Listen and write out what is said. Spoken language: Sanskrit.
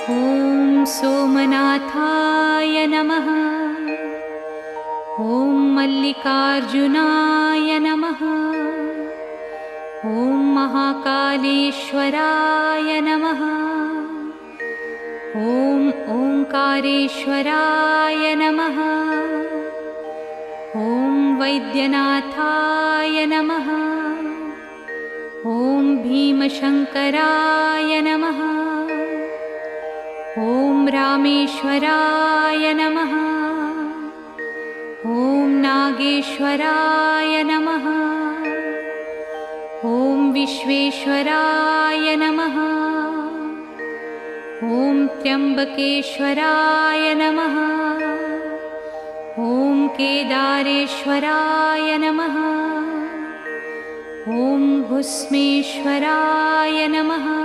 ॐ सोमनाथाय नमः। ॐ मल्लिकार्जुनाय नमः। ॐ महाकालेश्वराय नमः। ॐ ओंकारेश्वराय नमः। ॐ वैद्यनाथाय नमः। ॐ भीमशंकराय नमः। ॐ रामेश्वराय नमः। ॐ नागेश्वराय नमः। ॐ विश्वेश्वराय नमः। ॐ त्र्यंबकेश्वराय नमः। ॐ केदारेश्वराय नमः। ॐ भुस्मेश्वराय नमः।